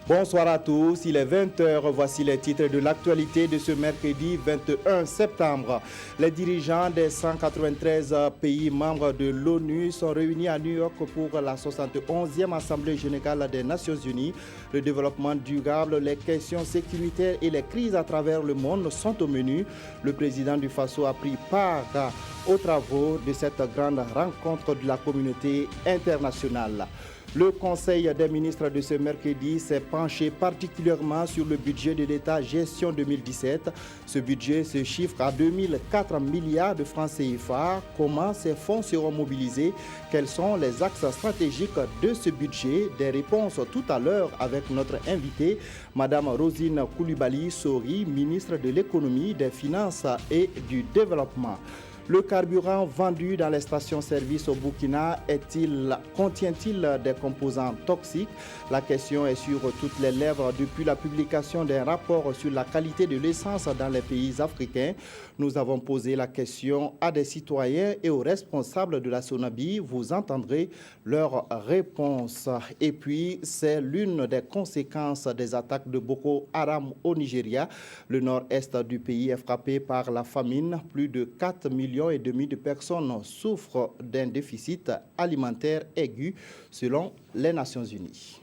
Bonsoir à tous, il est 20 h. Voici les titres de l'actualité de ce mercredi 21 septembre. Les dirigeants des 193 pays membres de l'ONU sont réunis à New York pour la 71e Assemblée générale des Nations Unies. Le développement durable, les questions sécuritaires et les crises à travers le monde sont au menu. Le président du Faso a pris part aux travaux de cette grande rencontre de la communauté internationale. Le Conseil des ministres de ce mercredi s'est penché particulièrement sur le budget de l'État gestion 2017. Ce budget se chiffre à 2004 milliards de francs CFA. Comment ces fonds seront mobilisés? Quels sont les axes stratégiques de ce budget? Des réponses tout à l'heure avec notre invitée, Madame Rosine Koulibaly-Sori, ministre de l'Économie, des Finances et du Développement. Le carburant vendu dans les stations-service au Burkina contient-il des composants toxiques? La question est sur toutes les lèvres depuis la publication d'un rapport sur la qualité de l'essence dans les pays africains. Nous avons posé la question à des citoyens et aux responsables de la SONABI. Vous entendrez leurs réponses. Et puis, c'est l'une des conséquences des attaques de Boko Haram au Nigeria. Le nord-est du pays est frappé par la famine. Plus de 4,5 millions de personnes souffrent d'un déficit alimentaire aigu selon les Nations Unies.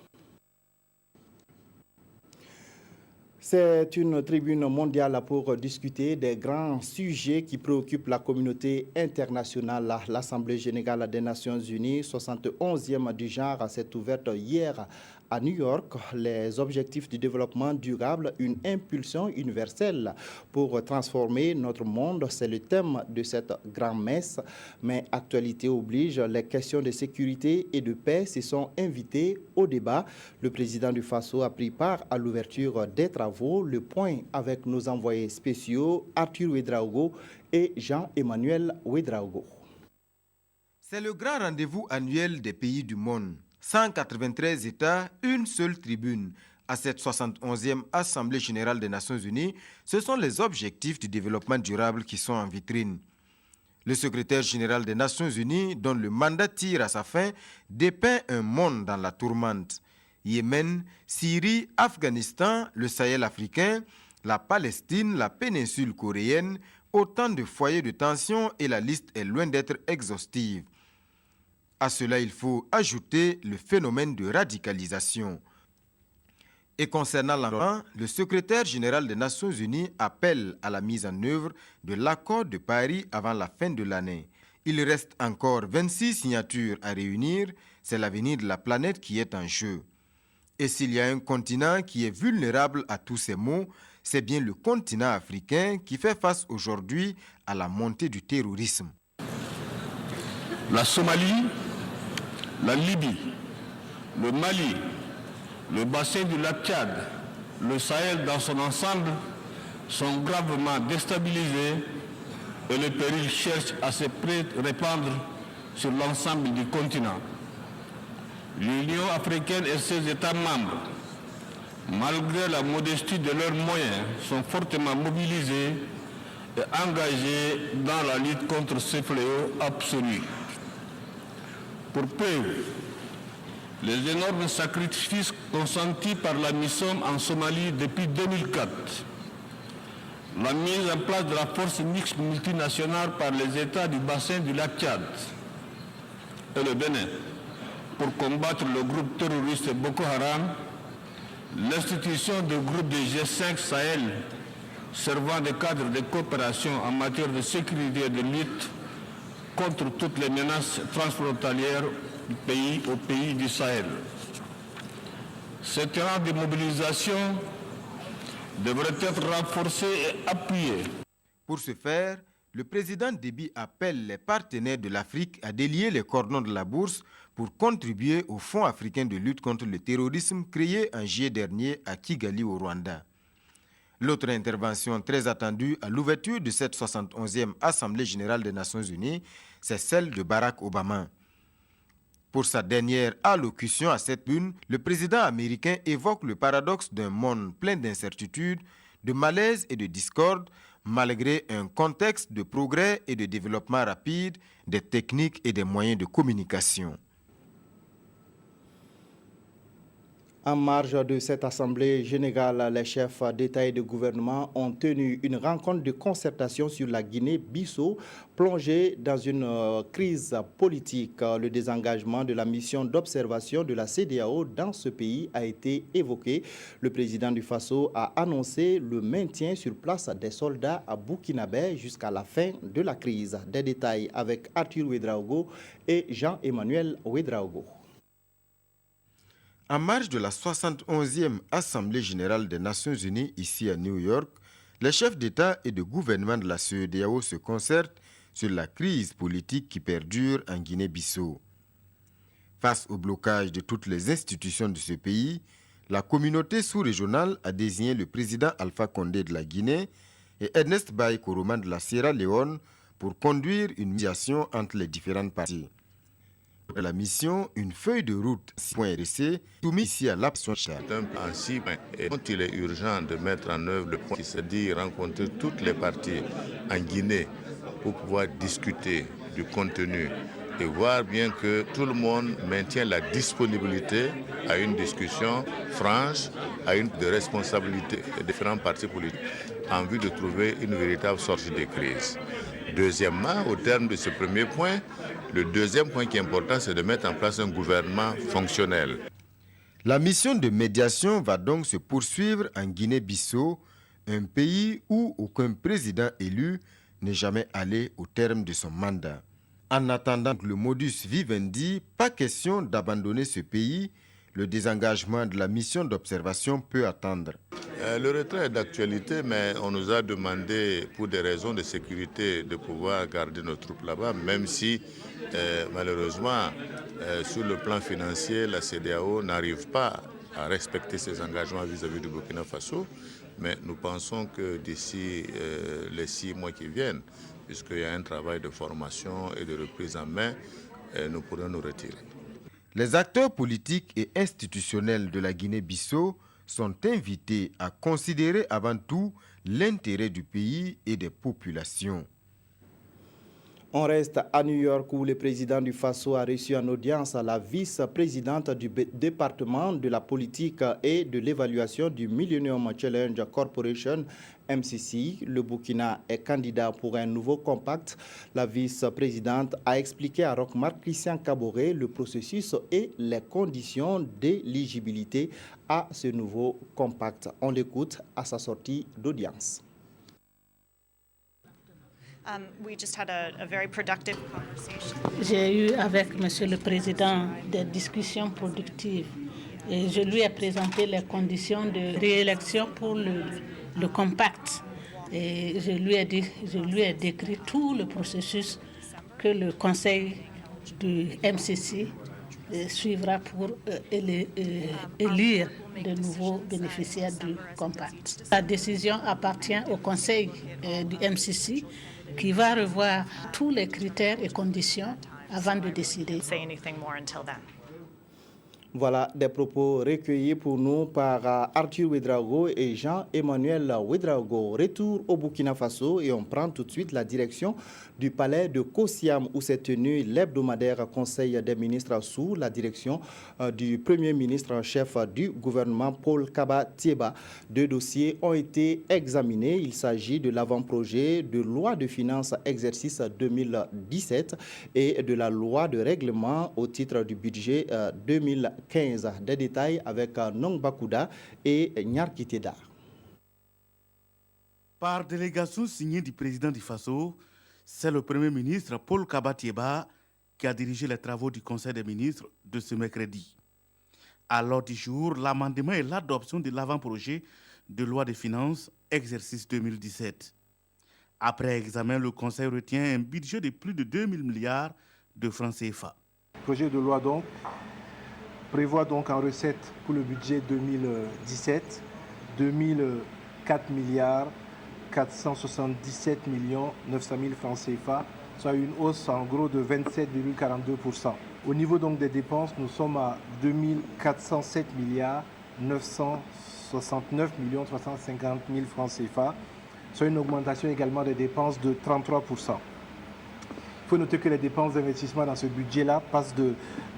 C'est une tribune mondiale pour discuter des grands sujets qui préoccupent la communauté internationale. L'Assemblée générale des Nations Unies, 71e du genre, s'est ouverte hier à New York. Les objectifs du développement durable, une impulsion universelle pour transformer notre monde, c'est le thème de cette grand-messe. Mais actualité oblige, les questions de sécurité et de paix se sont invitées au débat. Le président du Faso a pris part à l'ouverture des travaux. Le point avec nos envoyés spéciaux, Arthur Ouedraogo et Jean-Emmanuel Ouedraogo. C'est le grand rendez-vous annuel des pays du monde. 193 États, une seule tribune. À cette 71e Assemblée générale des Nations Unies, ce sont les objectifs du développement durable qui sont en vitrine. Le secrétaire général des Nations Unies, dont le mandat tire à sa fin, dépeint un monde dans la tourmente. Yémen, Syrie, Afghanistan, le Sahel africain, la Palestine, la péninsule coréenne, autant de foyers de tension et la liste est loin d'être exhaustive. À cela, il faut ajouter le phénomène de radicalisation. Et concernant l'environnement, le secrétaire général des Nations Unies appelle à la mise en œuvre de l'accord de Paris avant la fin de l'année. Il reste encore 26 signatures à réunir, c'est l'avenir de la planète qui est en jeu. Et s'il y a un continent qui est vulnérable à tous ces maux, c'est bien le continent africain qui fait face aujourd'hui à la montée du terrorisme. La Somalie, la Libye, le Mali, le bassin du lac Tchad, le Sahel dans son ensemble sont gravement déstabilisés et le péril cherche à se répandre sur l'ensemble du continent. L'Union africaine et ses États membres, malgré la modestie de leurs moyens, sont fortement mobilisés et engagés dans la lutte contre ce fléau absolu. Pour preuve, les énormes sacrifices consentis par la MISOM en Somalie depuis 2004, la mise en place de la force mixte multinationale par les États du bassin du lac Tchad et le Bénin pour combattre le groupe terroriste Boko Haram, l'institution du groupe de G5 Sahel servant de cadre de coopération en matière de sécurité et de lutte contre toutes les menaces transfrontalières du pays au pays du Sahel. Cette rang de mobilisation devrait être renforcé et appuyé. Pour ce faire, le président Déby appelle les partenaires de l'Afrique à délier les cordons de la bourse pour contribuer au Fonds africain de lutte contre le terrorisme créé en juillet dernier à Kigali au Rwanda. L'autre intervention très attendue à l'ouverture de cette 71e Assemblée générale des Nations Unies, c'est celle de Barack Obama. Pour sa dernière allocution à cette tribune, le président américain évoque le paradoxe d'un monde plein d'incertitudes, de malaise et de discorde, malgré un contexte de progrès et de développement rapide des techniques et des moyens de communication. En marge de cette assemblée générale, les chefs d'État et de gouvernement ont tenu une rencontre de concertation sur la Guinée-Bissau, plongée dans une crise politique. Le désengagement de la mission d'observation de la CEDEAO dans ce pays a été évoqué. Le président du Faso a annoncé le maintien sur place des soldats à Burkinabé jusqu'à la fin de la crise. Des détails avec Arthur Ouedraogo et Jean-Emmanuel Ouedraogo. En marge de la 71e Assemblée générale des Nations unies ici à New York, les chefs d'État et de gouvernement de la CEDEAO se concertent sur la crise politique qui perdure en Guinée-Bissau. Face au blocage de toutes les institutions de ce pays, la communauté sous-régionale a désigné le président Alpha Condé de la Guinée et Ernest Bai Koroma de la Sierra Leone pour conduire une médiation entre les différentes parties. La mission, une feuille de route 6.RC soumise ici à l'absence. C'est un 6 points. Et donc il est urgent de mettre en œuvre le point qui se dit rencontrer toutes les parties en Guinée pour pouvoir discuter du contenu et voir bien que tout le monde maintient la disponibilité à une discussion franche, à une de responsabilité des différents partis politiques en vue de trouver une véritable sortie de crise. Deuxièmement, au terme de ce premier point, le deuxième point qui est important, c'est de mettre en place un gouvernement fonctionnel. La mission de médiation va donc se poursuivre en Guinée-Bissau, un pays où aucun président élu n'est jamais allé au terme de son mandat. En attendant le modus vivendi, pas question d'abandonner ce pays. Le désengagement de la mission d'observation peut attendre. Le retrait est d'actualité, mais on nous a demandé, pour des raisons de sécurité, de pouvoir garder nos troupes là-bas, même si, malheureusement, sur le plan financier, la CEDEAO n'arrive pas à respecter ses engagements vis-à-vis du Burkina Faso. Mais nous pensons que d'ici les 6 mois qui viennent, puisqu'il y a un travail de formation et de reprise en main, nous pourrons nous retirer. Les acteurs politiques et institutionnels de la Guinée-Bissau sont invités à considérer avant tout l'intérêt du pays et des populations. On reste à New York où le président du Faso a reçu en audience la vice-présidente du département de la politique et de l'évaluation du Millennium Challenge Corporation, MCC. Le Burkina est candidat pour un nouveau compact. La vice-présidente a expliqué à Roch-Marc Christian Kaboré le processus et les conditions d'éligibilité à ce nouveau compact. On l'écoute à sa sortie d'audience. J'ai eu avec Monsieur le Président des discussions productives et je lui ai présenté les conditions de réélection pour le compact. Et je lui ai décrit tout le processus que le Conseil du MCC suivra pour élire de nouveaux bénéficiaires du compact. La décision appartient au Conseil du MCC qui va revoir tous les critères et conditions avant de décider. Voilà des propos recueillis pour nous par Arthur Ouedraogo et Jean-Emmanuel Ouedraogo. Retour au Burkina Faso et on prend tout de suite la direction du palais de Kosiam où s'est tenu l'hebdomadaire Conseil des ministres sous la direction du Premier ministre en chef du gouvernement Paul Kaba Thieba. 2 dossiers ont été examinés. Il s'agit de l'avant-projet de loi de finances exercice 2017 et de la loi de règlement au titre du budget 2015. Des détails avec Nong Bakouda et Nyarkiteda. Par délégation signée du président du Faso, c'est le Premier ministre Paul Kaba Thieba qui a dirigé les travaux du Conseil des ministres de ce mercredi. À l'ordre du jour, l'amendement et l'adoption de l'avant-projet de loi de finances exercice 2017. Après examen, le Conseil retient un budget de plus de 2 000 milliards de francs CFA. Le projet de loi prévoit donc en recette pour le budget 2017 2004 milliards 477 millions 900 000 francs CFA, soit une hausse en gros de 27,42%. Au niveau donc des dépenses, nous sommes à 2407 milliards 969 millions 350 000 francs CFA, soit une augmentation également des dépenses de 33%. Il faut noter que les dépenses d'investissement dans ce budget-là passent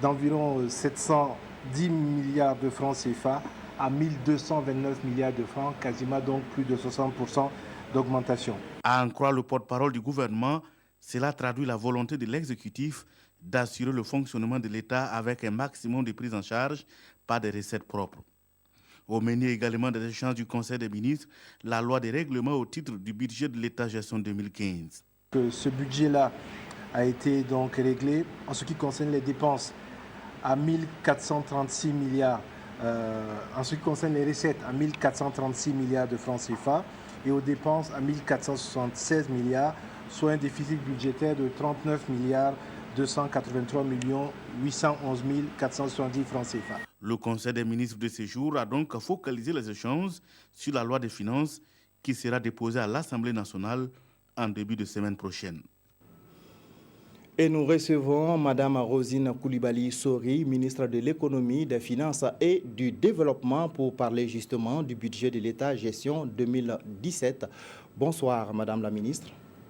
d'environ 700 10 milliards de francs CFA à 1229 milliards de francs, quasiment donc plus de 60% d'augmentation. À en croire le porte-parole du gouvernement, cela traduit la volonté de l'exécutif d'assurer le fonctionnement de l'État avec un maximum de prise en charge par des recettes propres. Au menu également des échanges du Conseil des ministres, la loi des règlements au titre du budget de l'État gestion 2015. Ce budget-là a été donc réglé en ce qui concerne les dépenses à 1436 milliards, en ce qui concerne les recettes à 1436 milliards de francs CFA et aux dépenses à 1476 milliards, soit un déficit budgétaire de 39 milliards 283 811 470 francs CFA. Le Conseil des ministres de ce jour a donc focalisé les échanges sur la loi des finances qui sera déposée à l'Assemblée nationale en début de semaine prochaine. Et nous recevons Mme Rosine Koulibaly-Sori, ministre de l'Économie, des Finances et du Développement, pour parler justement du budget de l'État gestion 2017. Bonsoir, Madame la ministre.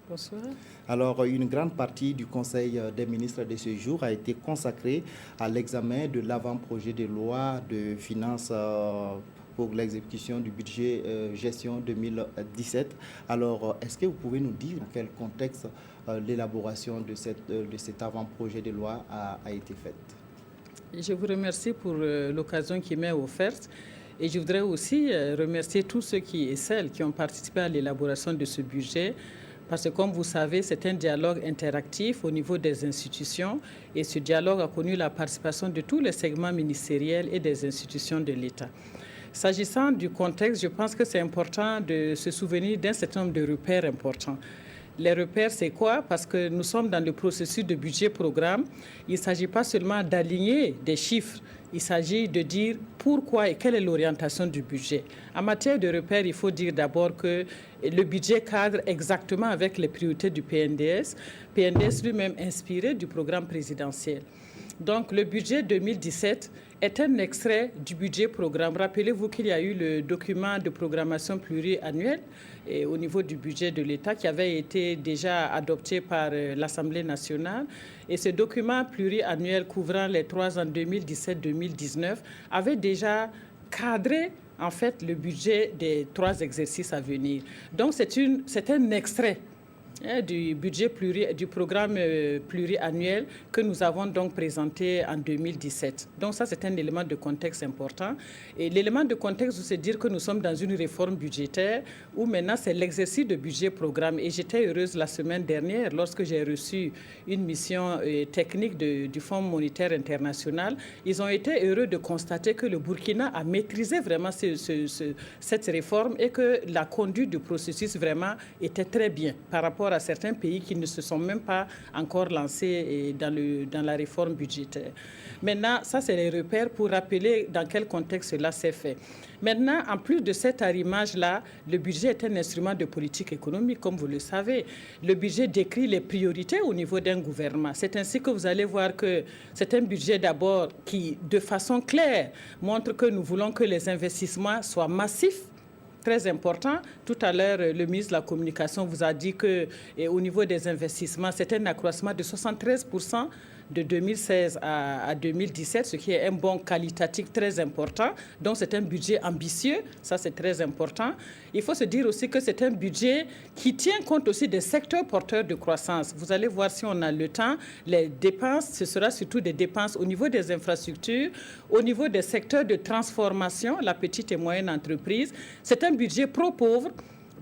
Bonsoir. Alors, une grande partie du Conseil des ministres de ce jour a été consacrée à l'examen de l'avant-projet de loi de finances pour l'exécution du budget gestion 2017. Alors, est-ce que vous pouvez nous dire dans quel contexte l'élaboration de cet avant-projet de loi a été faite? Je vous remercie pour l'occasion qui m'est offerte. Et je voudrais aussi remercier tous ceux et celles qui ont participé à l'élaboration de ce budget. Parce que, comme vous savez, c'est un dialogue interactif au niveau des institutions et ce dialogue a connu la participation de tous les segments ministériels et des institutions de l'État. S'agissant du contexte, je pense que c'est important de se souvenir d'un certain nombre de repères importants. Les repères, c'est quoi? Parce que nous sommes dans le processus de budget-programme. Il ne s'agit pas seulement d'aligner des chiffres. Il s'agit de dire pourquoi et quelle est l'orientation du budget. En matière de repères, il faut dire d'abord que le budget cadre exactement avec les priorités du PNDS. PNDS lui-même inspiré du programme présidentiel. Donc, le budget 2017 est un extrait du budget programme. Rappelez-vous qu'il y a eu le document de programmation pluriannuelle au niveau du budget de l'État qui avait été déjà adopté par l'Assemblée nationale. Et ce document pluriannuel couvrant les 3 ans 2017-2019 avait déjà cadré en fait le budget des 3 exercices à venir. Donc, c'est un extrait du budget du programme pluriannuel que nous avons donc présenté en 2017. Donc ça, c'est un élément de contexte important. Et l'élément de contexte, c'est dire que nous sommes dans une réforme budgétaire où maintenant c'est l'exercice de budget-programme. Et j'étais heureuse la semaine dernière lorsque j'ai reçu une mission technique du Fonds monétaire international. Ils ont été heureux de constater que le Burkina a maîtrisé vraiment cette réforme et que la conduite du processus vraiment était très bien par rapport à certains pays qui ne se sont même pas encore lancés dans la réforme budgétaire. Maintenant, ça, c'est les repères pour rappeler dans quel contexte cela s'est fait. Maintenant, en plus de cet arrimage-là, le budget est un instrument de politique économique, comme vous le savez. Le budget décrit les priorités au niveau d'un gouvernement. C'est ainsi que vous allez voir que c'est un budget d'abord qui, de façon claire, montre que nous voulons que les investissements soient massifs, très important. Tout à l'heure, le ministre de la Communication vous a dit qu'au niveau des investissements, c'est un accroissement de 73% de 2016 à 2017, ce qui est un bond qualitatif très important. Donc, c'est un budget ambitieux. Ça, c'est très important. Il faut se dire aussi que c'est un budget qui tient compte aussi des secteurs porteurs de croissance. Vous allez voir si on a le temps. Les dépenses, ce sera surtout des dépenses au niveau des infrastructures, au niveau des secteurs de transformation, la petite et moyenne entreprise. C'est un budget pro-pauvre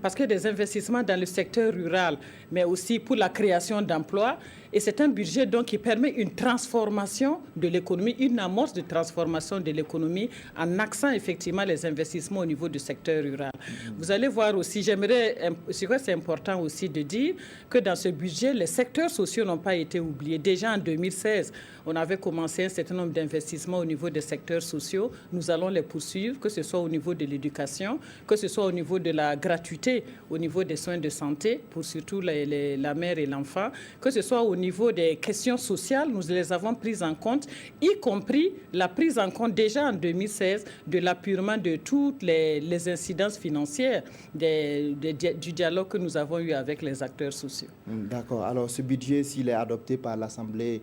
parce qu'il y a des investissements dans le secteur rural, mais aussi pour la création d'emplois. Et c'est un budget donc qui permet une transformation de l'économie, une amorce de transformation de l'économie en axant effectivement les investissements au niveau du secteur rural. Vous allez voir aussi, c'est important aussi de dire que dans ce budget, les secteurs sociaux n'ont pas été oubliés. Déjà en 2016, on avait commencé un certain nombre d'investissements au niveau des secteurs sociaux. Nous allons les poursuivre, que ce soit au niveau de l'éducation, que ce soit au niveau de la gratuité, au niveau des soins de santé, pour surtout la mère et l'enfant, que ce soit au niveau niveau des questions sociales, nous les avons prises en compte, y compris la prise en compte déjà en 2016 de l'appurement de toutes les incidences financières du dialogue que nous avons eu avec les acteurs sociaux. D'accord. Alors, ce budget, s'il est adopté par l'Assemblée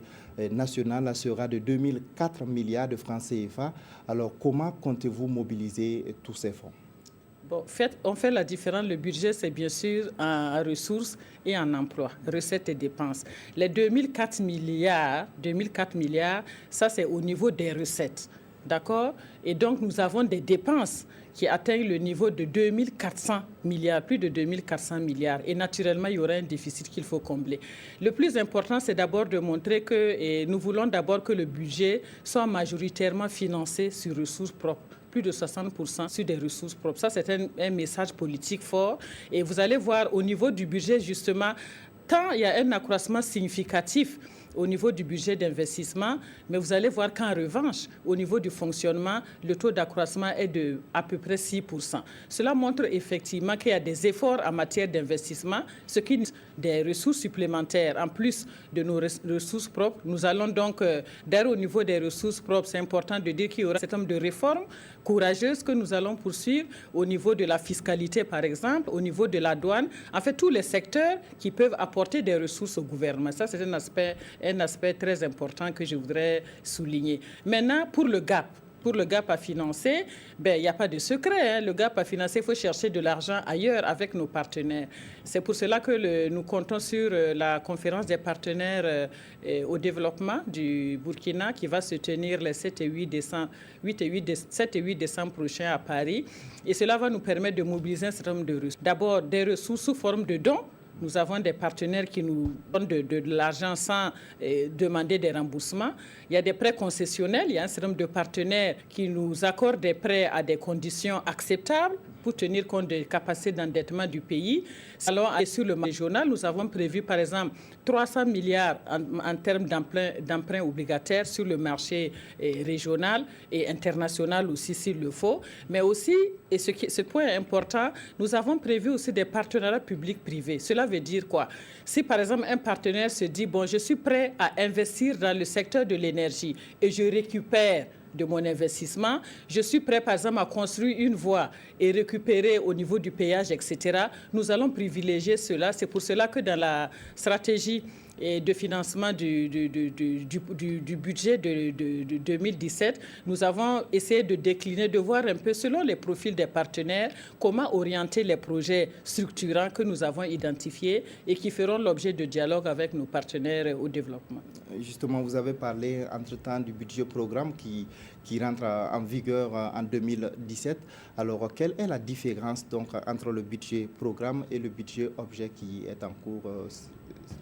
nationale, sera de 2004 milliards de francs CFA. Alors, comment comptez-vous mobiliser tous ces fonds? Bon, on fait la différence. Le budget, c'est bien sûr en ressources et en emploi, recettes et dépenses. Les 2004 milliards, ça c'est au niveau des recettes. D'accord? Et donc, nous avons des dépenses qui atteignent le niveau de 2400 milliards, plus de 2400 milliards. Et naturellement, il y aura un déficit qu'il faut combler. Le plus important, c'est d'abord de montrer que nous voulons d'abord que le budget soit majoritairement financé sur ressources propres. Plus de 60% sur des ressources propres. Ça, c'est un message politique fort. Et vous allez voir au niveau du budget, justement, tant il y a un accroissement significatif au niveau du budget d'investissement, mais vous allez voir qu'en revanche, au niveau du fonctionnement, le taux d'accroissement est de à peu près 6%. Cela montre effectivement qu'il y a des efforts en matière d'investissement, ce qui nous des ressources supplémentaires en plus de nos ressources propres. Nous allons donc, d'ailleurs au niveau des ressources propres, c'est important de dire qu'il y aura un certain nombre de réformes courageuses que nous allons poursuivre au niveau de la fiscalité, par exemple, au niveau de la douane, en fait tous les secteurs qui peuvent apporter des ressources au gouvernement. Ça, c'est un aspect très important que je voudrais souligner. Maintenant, pour le gap à financer, il n'y a pas de secret. Le gap à financer, il faut chercher de l'argent ailleurs avec nos partenaires. C'est pour cela que nous comptons sur la conférence des partenaires au développement du Burkina qui va se tenir les 7 et 8 décembre prochains à Paris. Et cela va nous permettre de mobiliser un certain nombre de ressources. D'abord, des ressources sous forme de dons. Nous avons des partenaires qui nous donnent de l'argent sans demander des remboursements. Il y a des prêts concessionnels. Il y a un certain nombre de partenaires qui nous accordent des prêts à des conditions acceptables pour tenir compte des capacités d'endettement du pays. Alors, sur le marché régional, nous avons prévu, par exemple, 300 milliards en termes d'emprunts obligataires sur le marché régional et international aussi, s'il le faut. Mais aussi, et ce point est important, nous avons prévu aussi des partenariats publics-privés. Cela veut dire quoi? Si, par exemple, un partenaire se dit, bon, je suis prêt à investir dans le secteur de l'énergie et je récupère de mon investissement, je suis prêt, par exemple, à construire une voie et récupérer au niveau du péage, etc. Nous allons privilégier cela. C'est pour cela que dans la stratégie de financement du budget de 2017, nous avons essayé de décliner, de voir un peu selon les profils des partenaires, comment orienter les projets structurants que nous avons identifiés et qui feront l'objet de dialogue avec nos partenaires au développement. Justement, vous avez parlé entre-temps du budget programme qui rentre en vigueur en 2017. Alors, quelle est la différence donc entre le budget programme et le budget objet qui est en cours?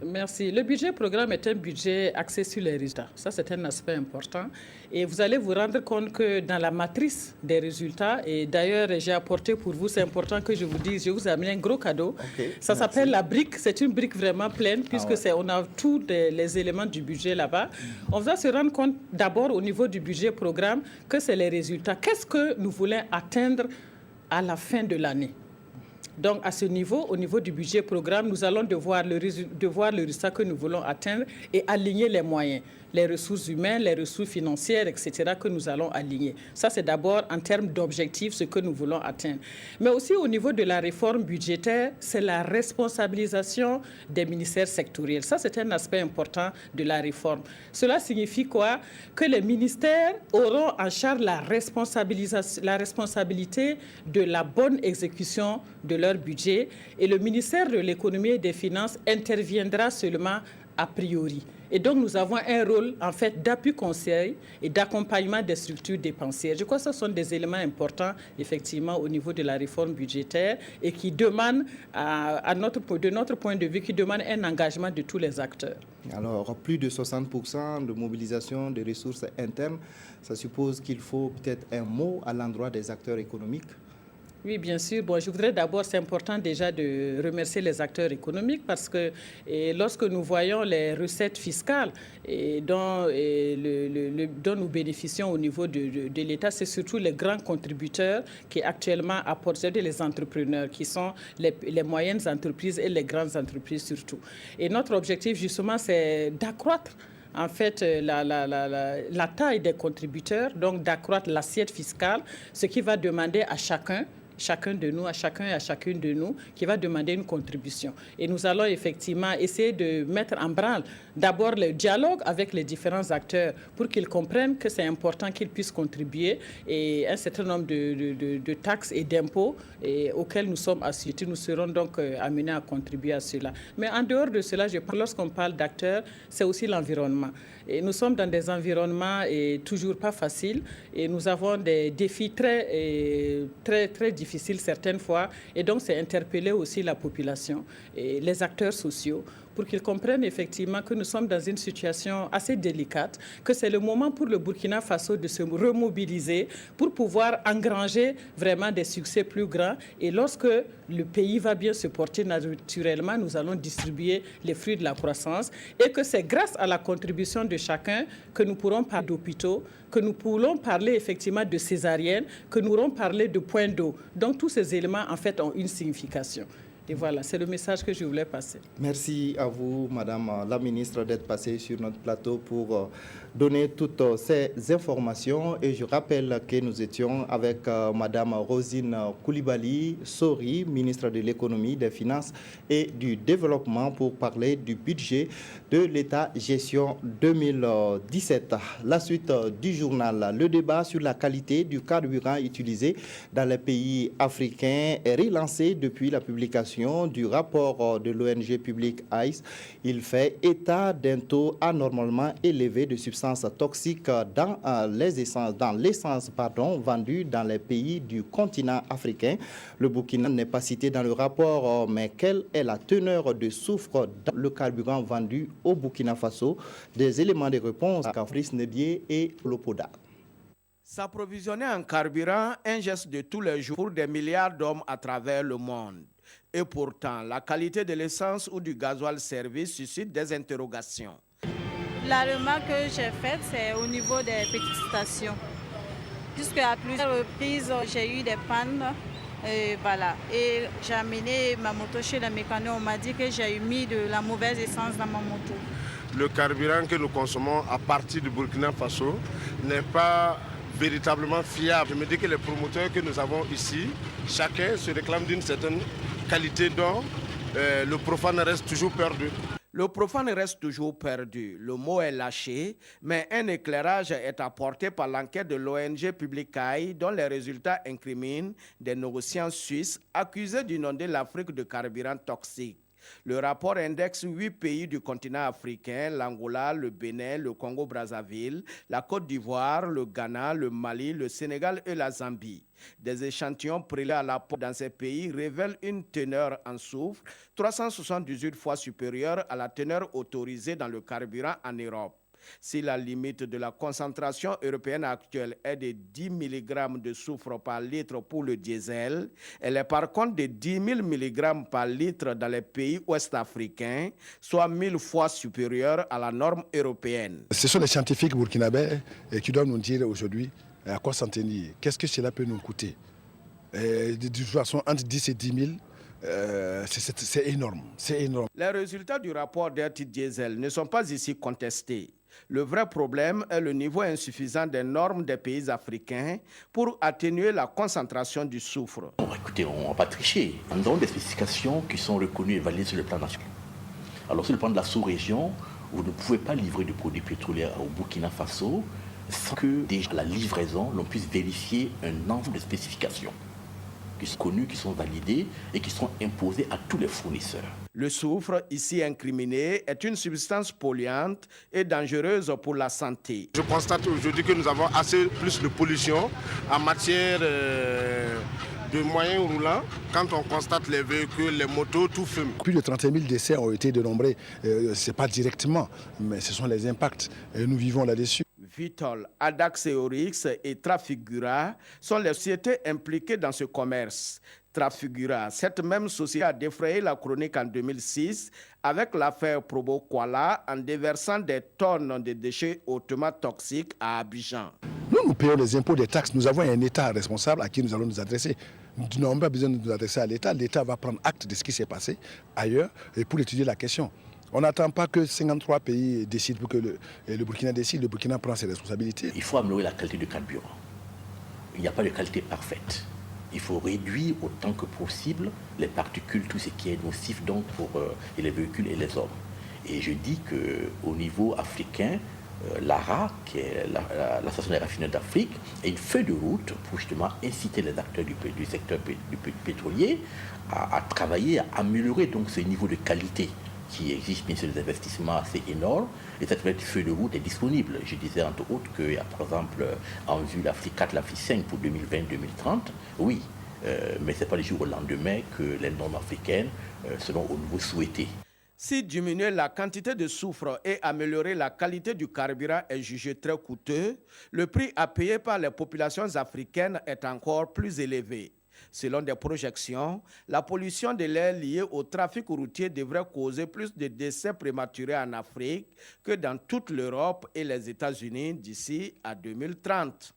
Merci. Le budget programme est un budget axé sur les résultats. Ça, c'est un aspect important. Et vous allez vous rendre compte que dans la matrice des résultats, et d'ailleurs, j'ai apporté pour vous, c'est important que je vous dise, je vous ai amené un gros cadeau. Okay, ça s'appelle la brique. C'est une brique vraiment pleine, puisque on a tous les éléments du budget là-bas. On va se rendre compte d'abord au niveau du budget programme que c'est les résultats. Qu'est-ce que nous voulons atteindre à la fin de l'année? Donc, à ce niveau, au niveau du budget programme, nous allons devoir le résultat que nous voulons atteindre et aligner les moyens, les ressources humaines, les ressources financières, etc., que nous allons aligner. Ça, c'est d'abord en termes d'objectifs, ce que nous voulons atteindre. Mais aussi au niveau de la réforme budgétaire, c'est la responsabilisation des ministères sectoriels. Ça, c'est un aspect important de la réforme. Cela signifie quoi? Que les ministères auront en charge la responsabilité de la bonne exécution de leur budget et le ministère de l'économie et des finances interviendra seulement a priori. Et donc, nous avons un rôle, en fait, d'appui conseil et d'accompagnement des structures dépensières. Je crois que ce sont des éléments importants, effectivement, au niveau de la réforme budgétaire et qui demandent, de notre point de vue, qui demandent un engagement de tous les acteurs. Alors, plus de 60% de mobilisation des ressources internes, ça suppose qu'il faut peut-être un mot à l'endroit des acteurs économiques? Oui, bien sûr. Bon, je voudrais d'abord, c'est important déjà de remercier les acteurs économiques parce que lorsque nous voyons les recettes fiscales dont nous bénéficions au niveau de l'État, c'est surtout les grands contributeurs qui actuellement apportent, c'est-à-dire les entrepreneurs qui sont les moyennes entreprises et les grandes entreprises surtout. Et notre objectif justement, c'est d'accroître en fait la taille des contributeurs, donc d'accroître l'assiette fiscale, ce qui va demander à chacun de nous, à chacun et à chacune de nous, qui va demander une contribution. Et nous allons effectivement essayer de mettre en branle d'abord le dialogue avec les différents acteurs pour qu'ils comprennent que c'est important qu'ils puissent contribuer et un certain nombre de taxes et d'impôts auxquels nous sommes assujettis. Nous serons donc amenés à contribuer à cela. Mais en dehors de cela, lorsqu'on parle d'acteurs, c'est aussi l'environnement. Et nous sommes dans des environnements toujours pas faciles et nous avons des défis très difficiles certaines fois. Et donc, c'est interpeller aussi la population et les acteurs sociaux pour qu'ils comprennent effectivement que nous sommes dans une situation assez délicate, que c'est le moment pour le Burkina Faso de se remobiliser pour pouvoir engranger vraiment des succès plus grands. Et lorsque le pays va bien se porter naturellement, nous allons distribuer les fruits de la croissance et que c'est grâce à la contribution de chacun que nous pourrons parler d'hôpitaux, que nous pourrons parler effectivement de césariennes, que nous pourrons parler de points d'eau. Donc tous ces éléments en fait ont une signification. Et voilà, c'est le message que je voulais passer. Merci à vous, Madame la Ministre, d'être passée sur notre plateau pour donner toutes ces informations. Et je rappelle que nous étions avec Madame Rosine Koulibaly Sori, ministre de l'Économie, des Finances et du Développement, pour parler du budget de l'État gestion 2017. La suite du journal, le débat sur la qualité du carburant utilisé dans les pays africains est relancé depuis la publication du rapport de l'ONG publique ICE. Il fait état d'un taux anormalement élevé de substances toxiques dans l'essence vendue dans les pays du continent africain. Le Burkina n'est pas cité dans le rapport, mais quelle est la teneur de soufre dans le carburant vendu au Burkina Faso? Des éléments de réponse à Fabrice Nebier et Lopoda. S'approvisionner en carburant, un geste de tous les jours pour des milliards d'hommes à travers le monde. Et pourtant, la qualité de l'essence ou du gasoil servi suscite des interrogations. La remarque que j'ai faite, c'est au niveau des petites stations. Puisqu'à plusieurs reprises, j'ai eu des pannes. Et voilà. Et j'ai amené ma moto chez le mécano. On m'a dit que j'ai mis de la mauvaise essence dans ma moto. Le carburant que nous consommons à partir du Burkina Faso n'est pas véritablement fiable. Je me dis que les promoteurs que nous avons ici, chacun se réclame d'une certaine qualité dont le profane reste toujours perdu. Le profane reste toujours perdu. Le mot est lâché, mais un éclairage est apporté par l'enquête de l'ONG Publicae dont les résultats incriminent des négociants suisses accusés d'inonder l'Afrique de carburant toxique. Le rapport indexe 8 pays du continent africain, l'Angola, le Bénin, le Congo-Brazzaville, la Côte d'Ivoire, le Ghana, le Mali, le Sénégal et la Zambie. Des échantillons prélevés à la pompe dans ces pays révèlent une teneur en soufre 378 fois supérieure à la teneur autorisée dans le carburant en Europe. Si la limite de la concentration européenne actuelle est de 10 mg de soufre par litre pour le diesel, elle est par contre de 10 000 mg par litre dans les pays ouest-africains, soit 1000 fois supérieure à la norme européenne. Ce sont les scientifiques burkinabés qui doivent nous dire aujourd'hui à quoi s'en tenir. Qu'est-ce que cela peut nous coûter? De toute façon, entre 10 et 10 000, c'est énorme, c'est énorme. Les résultats du rapport Dirty Diesel ne sont pas ici contestés. Le vrai problème est le niveau insuffisant des normes des pays africains pour atténuer la concentration du soufre. Bon, écoutez, on ne va pas tricher. Nous avons des spécifications qui sont reconnues et validées sur le plan national. Alors sur le plan de la sous-région, vous ne pouvez pas livrer de produits pétroliers au Burkina Faso sans que déjà la livraison, l'on puisse vérifier un ensemble de spécifications qui sont connues, qui sont validées et qui sont imposées à tous les fournisseurs. Le soufre, ici incriminé, est une substance polluante et dangereuse pour la santé. Je constate aujourd'hui que nous avons assez plus de pollution en matière de moyens roulants. Quand on constate les véhicules, les motos, tout fume. Plus de 31 000 décès ont été dénombrés. Ce n'est pas directement, mais ce sont les impacts. Et nous vivons là-dessus. Vitol, Adaxeorix et Trafigura sont les sociétés impliquées dans ce commerce. Trafigura, cette même société a défrayé la chronique en 2006 avec l'affaire Probo Kuala en déversant des tonnes de déchets hautement toxiques à Abidjan. Nous payons les impôts, des taxes. Nous avons un État responsable à qui nous allons nous adresser. Nous n'avons pas besoin de nous adresser à l'État. L'État va prendre acte de ce qui s'est passé ailleurs et pour étudier la question. On n'attend pas que 53 pays décident pour que le Burkina décide. Le Burkina prend ses responsabilités. Il faut améliorer la qualité du carburant. Il n'y a pas de qualité parfaite. Il faut réduire autant que possible les particules, tout ce qui est nocif donc pour les véhicules et les hommes. Et je dis qu'au niveau africain, l'ARA, qui est l'Association des raffineurs d'Afrique, est une feuille de route pour justement inciter les acteurs du secteur pétrolier à travailler, à améliorer donc ce niveau de qualité qui exige bien sûr des investissements assez énormes. Et cette feuille de route est disponible. Je disais entre autres qu'il y a par exemple en vue l'Afrique 4, l'Afrique 5 pour 2020-2030. Oui, mais ce n'est pas du jour au lendemain que les normes africaines seront au niveau souhaité. Si diminuer la quantité de soufre et améliorer la qualité du carburant est jugé très coûteux, le prix à payer par les populations africaines est encore plus élevé. Selon des projections, la pollution de l'air liée au trafic routier devrait causer plus de décès prématurés en Afrique que dans toute l'Europe et les États-Unis d'ici à 2030.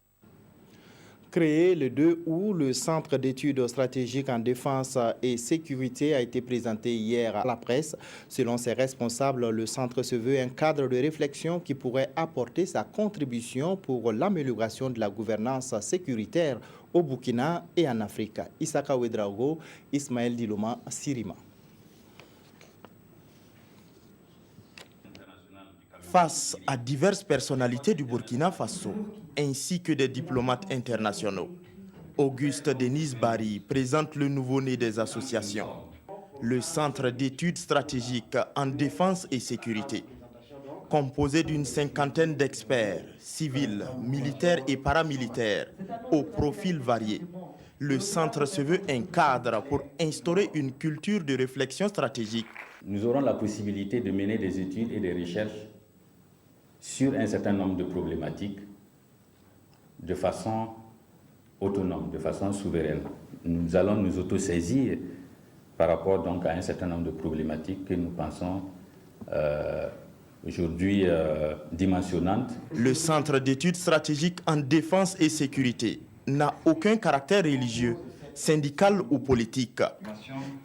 Créé le 2 août, le Centre d'études stratégiques en défense et sécurité a été présenté hier à la presse. Selon ses responsables, le centre se veut un cadre de réflexion qui pourrait apporter sa contribution pour l'amélioration de la gouvernance sécuritaire au Burkina et en Afrique. Isaka Ouedraogo, Ismaël Diloma, Sirima. Face à diverses personnalités du Burkina Faso, ainsi que des diplomates internationaux, Auguste Denis Barry présente le nouveau-né des associations, le Centre d'études stratégiques en défense et sécurité. Composé d'une cinquantaine d'experts, civils, militaires et paramilitaires, aux profils variés, le centre se veut un cadre pour instaurer une culture de réflexion stratégique. Nous aurons la possibilité de mener des études et des recherches sur un certain nombre de problématiques de façon autonome, de façon souveraine. Nous allons nous autosaisir par rapport donc à un certain nombre de problématiques que nous pensons aujourd'hui dimensionnantes. Le Centre d'études stratégiques en défense et sécurité n'a aucun caractère religieux, syndical ou politique.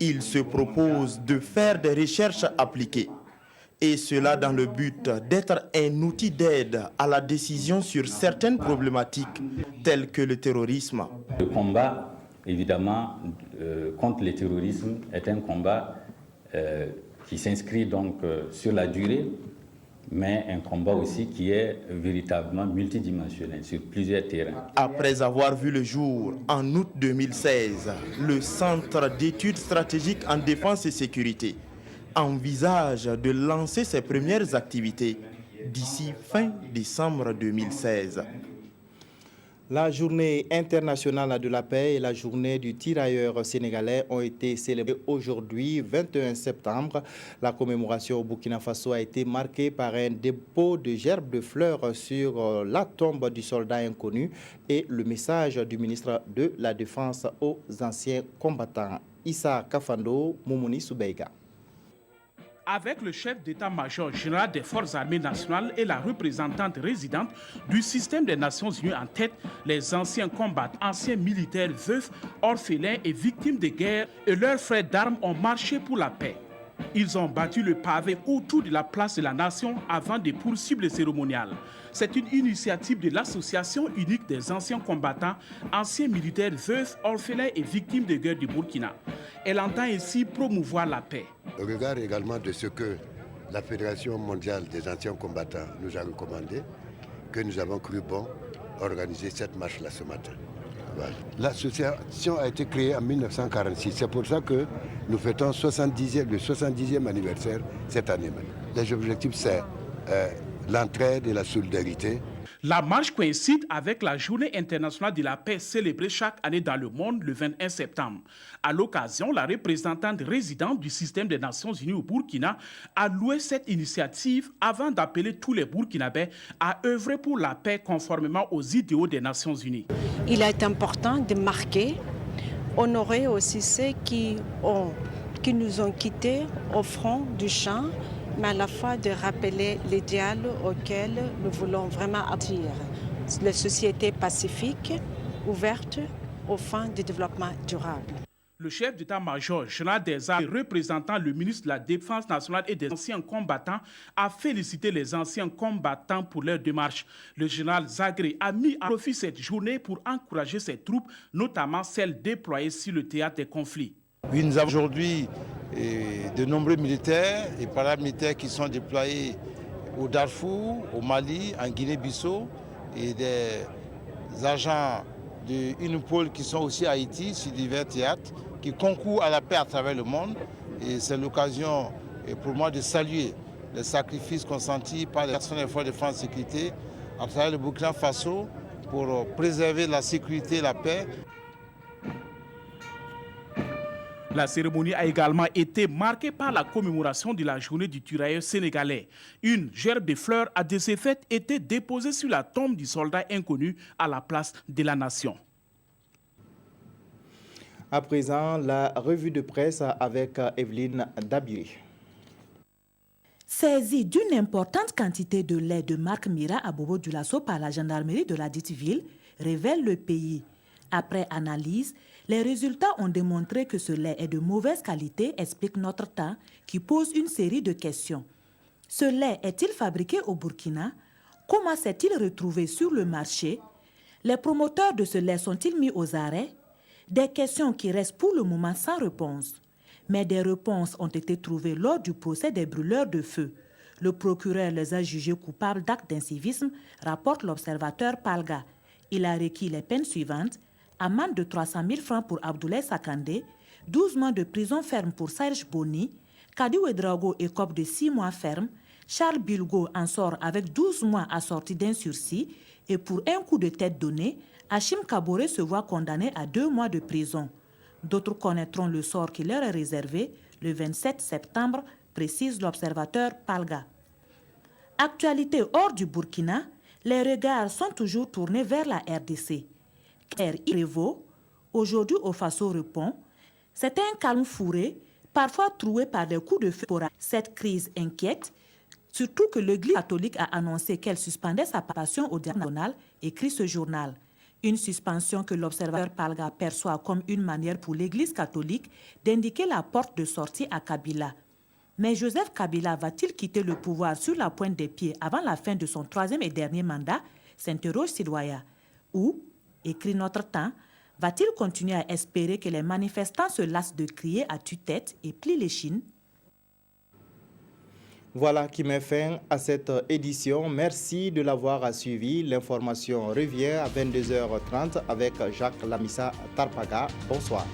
Il se propose de faire des recherches appliquées. Et cela dans le but d'être un outil d'aide à la décision sur certaines problématiques telles que le terrorisme. Le combat, évidemment, contre le terrorisme est un combat qui s'inscrit donc sur la durée, mais un combat aussi qui est véritablement multidimensionnel sur plusieurs terrains. Après avoir vu le jour en août 2016, le Centre d'études stratégiques en défense et sécurité envisage de lancer ses premières activités d'ici fin décembre 2016. La journée internationale de la paix et la journée du tirailleur sénégalais ont été célébrées aujourd'hui, 21 septembre. La commémoration au Burkina Faso a été marquée par un dépôt de gerbes de fleurs sur la tombe du soldat inconnu et le message du ministre de la Défense aux anciens combattants. Issa Kafando, Moumouni Soubeiga. Avec le chef d'état-major général des forces armées nationales et la représentante résidente du système des Nations Unies en tête, les anciens combattants, anciens militaires, veufs, orphelins et victimes de guerre et leurs frères d'armes ont marché pour la paix. Ils ont battu le pavé autour de la place de la Nation avant de poursuivre le cérémonial. C'est une initiative de l'Association unique des anciens combattants, anciens militaires, veufs, orphelins et victimes de guerre du Burkina. Elle entend ainsi promouvoir la paix. Au regard également de ce que la Fédération mondiale des anciens combattants nous a recommandé, que nous avons cru bon organiser cette marche-là ce matin. Voilà. L'association a été créée en 1946. C'est pour ça que nous fêtons le 70e anniversaire cette année même. Les objectifs, c'est l'entraide et la solidarité. La marche coïncide avec la Journée internationale de la paix célébrée chaque année dans le monde le 21 septembre. À l'occasion, la représentante résidente du système des Nations Unies au Burkina a loué cette initiative avant d'appeler tous les Burkinabés à œuvrer pour la paix conformément aux idéaux des Nations Unies. Il est important de marquer, honorer aussi ceux qui nous ont quittés au front du champ, mais à la fois de rappeler l'idéal auquel nous voulons vraiment aboutir. Les sociétés pacifiques, ouvertes aux fins du développement durable. Le chef d'état-major général des armées représentant le ministre de la Défense nationale et des anciens combattants a félicité les anciens combattants pour leur démarche. Le général Zagré a mis à profit cette journée pour encourager ses troupes, notamment celles déployées sur le théâtre des conflits. Oui, nous avons aujourd'hui de nombreux militaires et paramilitaires qui sont déployés au Darfour, au Mali, en Guinée-Bissau et des agents de UNIPOL qui sont aussi à Haïti sur divers théâtres qui concourent à la paix à travers le monde. Et c'est l'occasion pour moi de saluer les sacrifices consentis par les personnes des forces de défense et de sécurité à travers le Burkina Faso pour préserver la sécurité et la paix. La cérémonie a également été marquée par la commémoration de la journée du tirailleur sénégalais. Une gerbe de fleurs à de ces fêtes était déposée sur la tombe du soldat inconnu à la place de la Nation. À présent, la revue de presse avec Evelyne Dabiri. Saisi d'une importante quantité de lait de marque Mira à Bobo-Dioulasso par la gendarmerie de la dite ville, révèle le pays. Après analyse, les résultats ont démontré que ce lait est de mauvaise qualité, explique Notre Temps, qui pose une série de questions. Ce lait est-il fabriqué au Burkina? Comment s'est-il retrouvé sur le marché? Les promoteurs de ce lait sont-ils mis aux arrêts? Des questions qui restent pour le moment sans réponse. Mais des réponses ont été trouvées lors du procès des brûleurs de feu. Le procureur les a jugés coupables d'actes d'incivisme, rapporte l'observateur Palga. Il a requis les peines suivantes: amende de 300 000 francs pour Abdoulaye Sakandé, 12 mois de prison ferme pour Serge Boni, Kadi Ouedraogo écope de 6 mois ferme, Charles Bilgo en sort avec 12 mois assortis d'un sursis, et pour un coup de tête donné, Hachim Kaboré se voit condamné à 2 mois de prison. D'autres connaîtront le sort qui leur est réservé le 27 septembre, précise l'observateur Palga. Actualité hors du Burkina, les regards sont toujours tournés vers la RDC. Prévost, aujourd'hui au Faso répond, c'est un calme fourré, parfois troué par des coups de feu. Cette crise inquiète, surtout que l'Église catholique a annoncé qu'elle suspendait sa participation au diaconal, écrit ce journal. Une suspension que l'observateur Palga perçoit comme une manière pour l'Église catholique d'indiquer la porte de sortie à Kabila. Mais Joseph Kabila va-t-il quitter le pouvoir sur la pointe des pieds avant la fin de son 3e et dernier mandat, s'interroge Sidoya. Ou, écrit Notre Temps, va-t-il continuer à espérer que les manifestants se lassent de crier à tue-tête et plient les chines? Voilà qui met fin à cette édition. Merci de l'avoir suivi. L'information revient à 22h30 avec Jacques Lamissa Tarpaga. Bonsoir.